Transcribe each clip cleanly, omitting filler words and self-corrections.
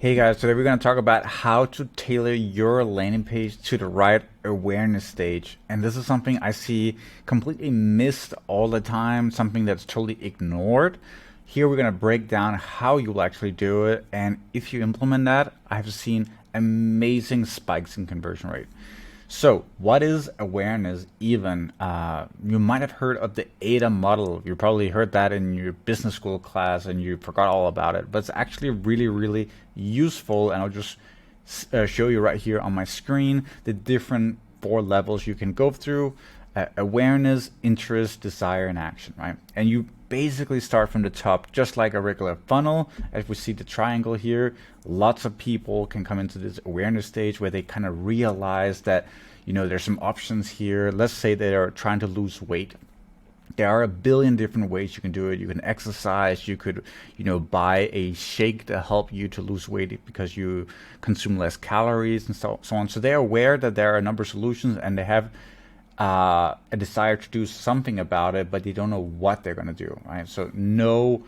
Hey guys, today we're going to talk about how to tailor your landing page to the right awareness stage. And this is something I see completely missed all the time, something that's totally ignored. Here we're going to break down how you will actually do it. And if you implement that, I've seen amazing spikes in conversion rate. So, what is awareness even? You might have heard of the ADA model. You probably heard that in your business school class and you forgot all about it. But it's actually really, really useful. And I'll just show you right here on my screen the different 4 levels you can go through. Awareness, interest, desire, and action, right? And you basically start from the top, just like a regular funnel. As we see the triangle here, lots of people can come into this awareness stage where they kind of realize that, there's some options here. Let's say they are trying to lose weight. There are a billion different ways you can do it. You can exercise, you could, buy a shake to help you to lose weight because you consume less calories and so on. So they're aware that there are a number of solutions and they have a desire to do something about it, but they don't know what they're going to do, right? So no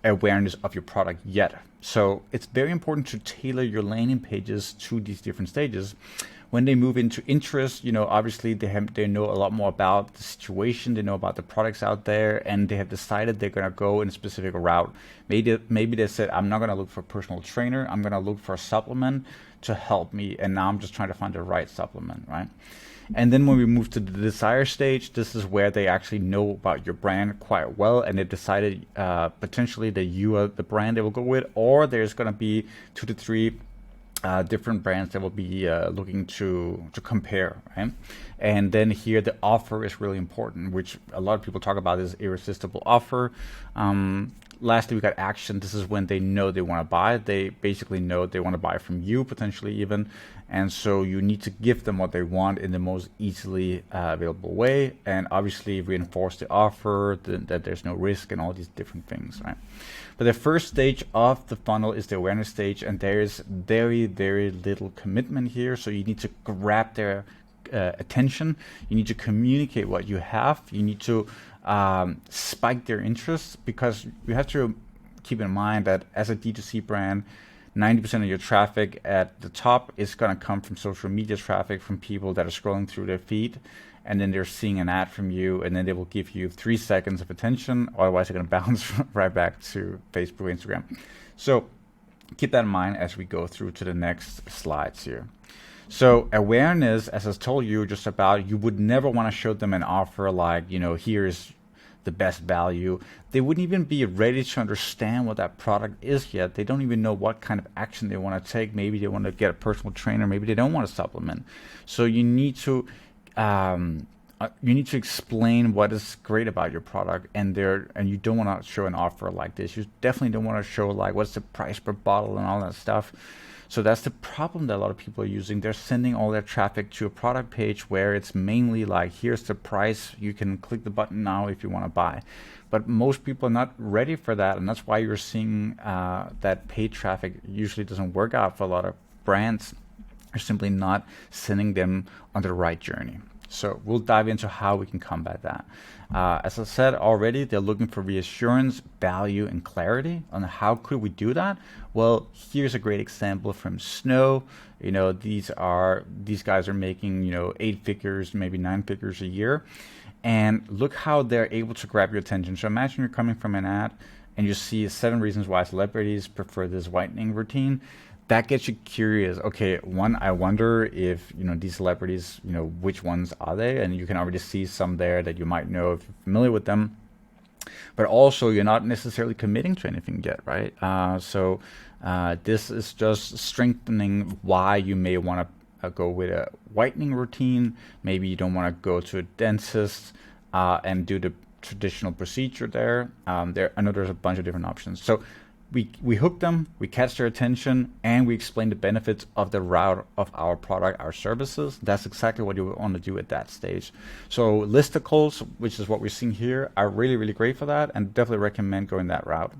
awareness of your product yet. So it's very important to tailor your landing pages to these different stages. When they move into interest, obviously they know a lot more about the situation, they know about the products out there, and they have decided they're going to go in a specific route. Maybe they said, I'm not going to look for a personal trainer, I'm going to look for a supplement to help me, and now I'm just trying to find the right supplement, right? And then when we move to the desire stage, this is where they actually know about your brand quite well, and they decided potentially that you are the brand they will go with, or there's going to be 2 to 3 different brands that will be looking to compare, right? And then here the offer is really important, which a lot of people talk about is irresistible offer. Lastly, we got action. This is when they know they want to buy. They basically know they want to buy from you, potentially even. And so you need to give them what they want in the most easily available way. And obviously reinforce the offer, that there's no risk and all these different things, right? But the first stage of the funnel is the awareness stage. And there is very, very little commitment here. So you need to grab their attention. You need to communicate what you have. You need to spike their interest, because you have to keep in mind that as a D2C brand, 90% of your traffic at the top is going to come from social media traffic, from people that are scrolling through their feed, and then they're seeing an ad from you, and then they will give you 3 seconds of attention, otherwise they're going to bounce right back to Facebook, Instagram. So keep that in mind as we go through to the next slides here. So awareness, as I told you just about, you would never want to show them an offer like, here's the best value. They wouldn't even be ready to understand what that product is yet. They don't even know what kind of action they want to take. Maybe they want to get a personal trainer. Maybe they don't want a supplement. So you need to explain what is great about your product, and you don't want to show an offer like this. You definitely don't want to show like what's the price per bottle and all that stuff. So that's the problem that a lot of people are using. They're sending all their traffic to a product page where it's mainly like, here's the price, you can click the button now if you want to buy. But most people are not ready for that, and that's why you're seeing that paid traffic usually doesn't work out for a lot of brands. They're simply not sending them on the right journey. So we'll dive into how we can combat that. As I said already, they're looking for reassurance, value, and clarity on how could we do that. Well, here's a great example from Snow. These guys are making 8 figures, maybe 9 figures a year, and look how they're able to grab your attention. So imagine you're coming from an ad and you see 7 reasons why celebrities prefer this whitening routine. That gets you curious. Okay, one, I wonder if these celebrities, which ones are they? And you can already see some there that you might know if you're familiar with them. But also, you're not necessarily committing to anything yet, right? So this is just strengthening why you may want to go with a whitening routine. Maybe you don't want to go to a dentist and do the traditional procedure there. I know there's a bunch of different options. So we hook them, we catch their attention, and we explain the benefits of the route of our product, our services. That's exactly what you want to do at that stage. So listicles, which is what we're seeing here, are really, really great for that, and definitely recommend going that route.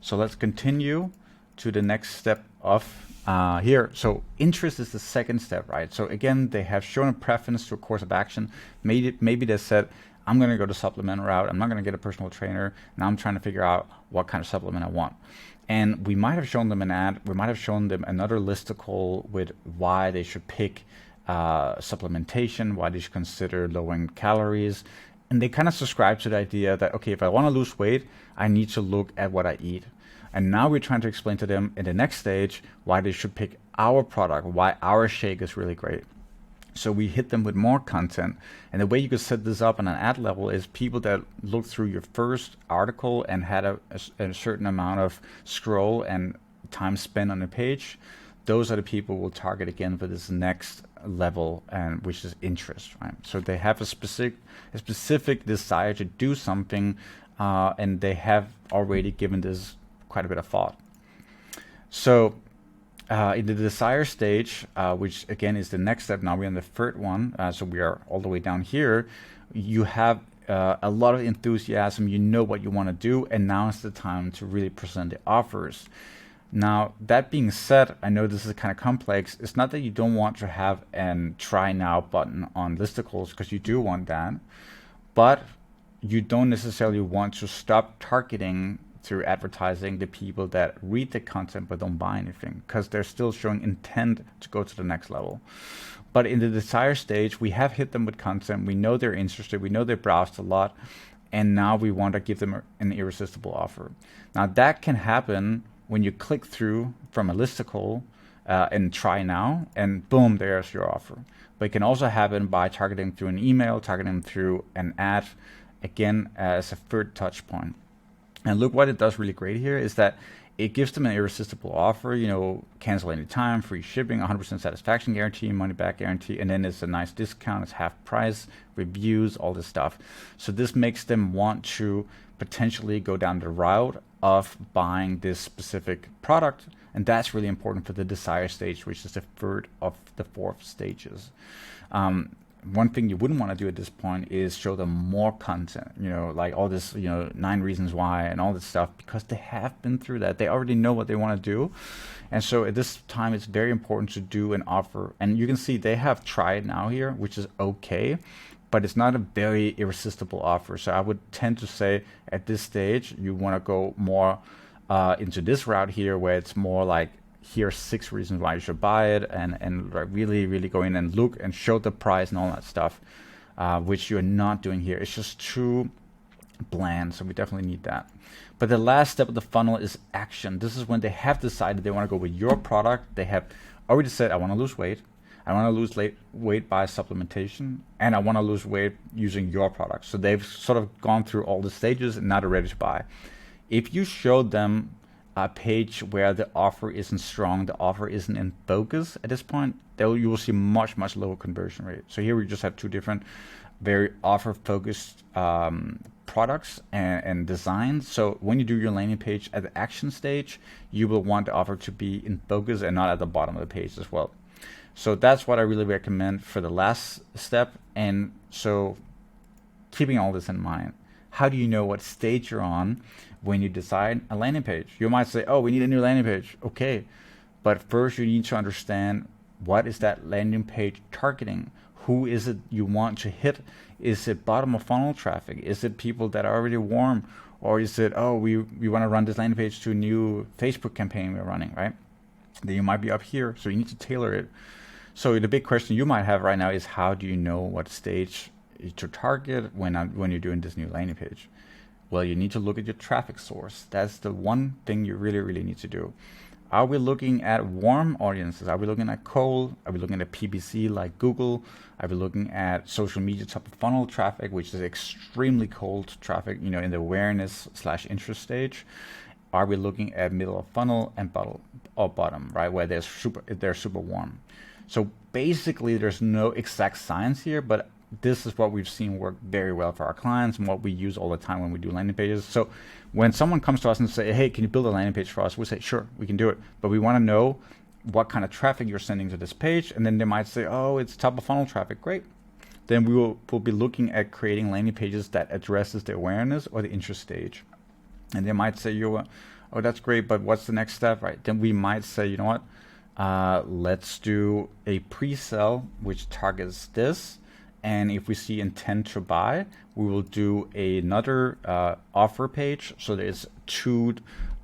So let's continue to the next step of here. So interest is the second step, right? So again, they have shown a preference to a course of action. Maybe they said, I'm going to go the supplement route. I'm not going to get a personal trainer. Now I'm trying to figure out what kind of supplement I want. And we might have shown them an ad, we might have shown them another listicle with why they should pick supplementation, why they should consider lowering calories. And they kind of subscribe to the idea that, okay, if I want to lose weight, I need to look at what I eat. And now we're trying to explain to them in the next stage why they should pick our product, why our shake is really great. So we hit them with more content. And the way you could set this up on an ad level is people that look through your first article and had a certain amount of scroll and time spent on the page. Those are the people we'll target again for this next level, and which is interest, right? So they have a specific desire to do something, and they have already given this quite a bit of thought. So in the desire stage, which again is the next step, now we're on the third one, so we are all the way down here, you have a lot of enthusiasm, you know what you want to do, and now is the time to really present the offers. Now, that being said, I know this is kind of complex. It's not that you don't want to have an try now button on listicles, because you do want that, but you don't necessarily want to stop targeting through advertising the people that read the content but don't buy anything, because they're still showing intent to go to the next level. But in the desire stage, we have hit them with content, we know they're interested, we know they browsed a lot, and now we want to give them an irresistible offer. Now that can happen when you click through from a listicle and try now, and boom, there's your offer. But it can also happen by targeting through an email, targeting through an ad, again as a third touch point. And look, what it does really great here is that it gives them an irresistible offer, you know, cancel anytime, free shipping, 100% satisfaction guarantee, money back guarantee, and then it's a nice discount, it's half price, reviews, all this stuff. So this makes them want to potentially go down the route of buying this specific product, and that's really important for the desire stage, which is the third of the fourth stages. One thing you wouldn't want to do at this point is show them more content, you know, like all this, you know, 9 reasons why and all this stuff, because they have been through that. They already know what they want to do. And so at this time, it's very important to do an offer. And you can see they have tried now here, which is okay, but it's not a very irresistible offer. So I would tend to say at this stage, you want to go more into this route here, where it's more like, here's 6 reasons why you should buy it, and really go in and look and show the price and all that stuff, which you're not doing here. It's just too bland, so we definitely need that. But the last step of the funnel is action. This is when they have decided they want to go with your product. They have already said, I want to lose weight, I want to lose weight by supplementation, and I want to lose weight using your product. So they've sort of gone through all the stages, and now they're ready to buy. If you showed them a page where the offer isn't strong, the offer isn't in focus at this point, you will see much lower conversion rate. So here we just have 2 different very offer focused products and designs. So when you do your landing page at the action stage, you will want the offer to be in focus and not at the bottom of the page as well. So that's what I really recommend for the last step. And so keeping all this in mind, how do you know what stage you're on when you decide a landing page? You might say, oh, we need a new landing page. Okay, but first you need to understand, what is that landing page targeting? Who is it you want to hit? Is it bottom of funnel traffic? Is it people that are already warm? Or is it, oh, we want to run this landing page to a new Facebook campaign we're running, right? Then you might be up here, so you need to tailor it. So the big question you might have right now is, how do you know what stage to target when you're doing this new landing page? Well, you need to look at your traffic source. That's the one thing you really need to do. Are we looking at warm audiences? Are we looking at cold? Are we looking at PPC like Google? Are we looking at social media top of funnel traffic, which is extremely cold traffic, you know, in the awareness/interest stage? Are we looking at middle of funnel and bottom, right, where they're super warm? So basically, there's no exact science here, but this is what we've seen work very well for our clients and what we use all the time when we do landing pages. So when someone comes to us and say, hey, can you build a landing page for us? We say, sure, we can do it. But we want to know what kind of traffic you're sending to this page. And then they might say, oh, it's top of funnel traffic. Great. Then we'll be looking at creating landing pages that addresses the awareness or the interest stage. And they might say, oh, that's great, but what's the next step, right? Then we might say, you know what, let's do a pre-sell which targets this. And if we see intent to buy, we will do another offer page. So there's 2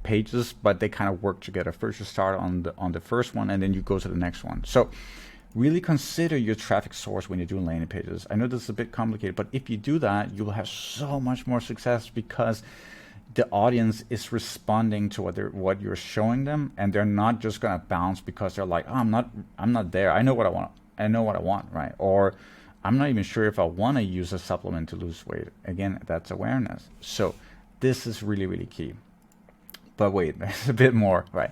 pages, but they kind of work together. First you start on the first one, and then you go to the next one. So really consider your traffic source when you're doing landing pages. I know this is a bit complicated, but if you do that, you will have so much more success, because the audience is responding to what you're showing them, and they're not just gonna bounce because they're like, oh, I'm not there. I know what I want, right? Or I'm not even sure if I want to use a supplement to lose weight. Again, that's awareness. So this is really, really key. But wait, there's a bit more, right?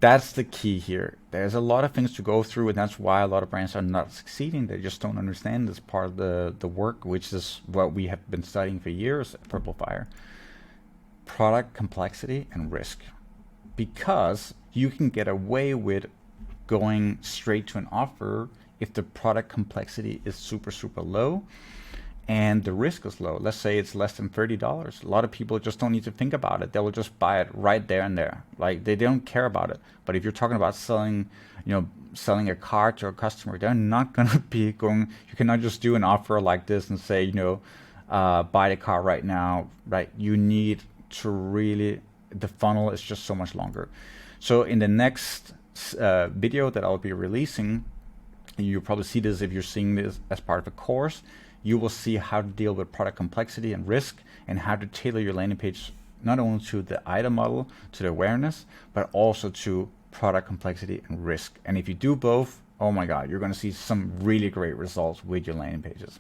That's the key here. There's a lot of things to go through, and that's why a lot of brands are not succeeding. They just don't understand this part of the work, which is what we have been studying for years at Purple Fire. Product complexity and risk. Because you can get away with going straight to an offer if the product complexity is super, super low and the risk is low. Let's say it's less than $30. A lot of people just don't need to think about it. They will just buy it right there and there. Like, they don't care about it. But if you're talking about selling a car to a customer, they're not going to be going. You cannot just do an offer like this and say, buy the car right now, right? You need to really, the funnel is just so much longer. So in the next video that I'll be releasing, you'll probably see this if you're seeing this as part of a course. You will see how to deal with product complexity and risk, and how to tailor your landing page not only to the item model, to the awareness, but also to product complexity and risk. And if you do both, oh my God, you're going to see some really great results with your landing pages.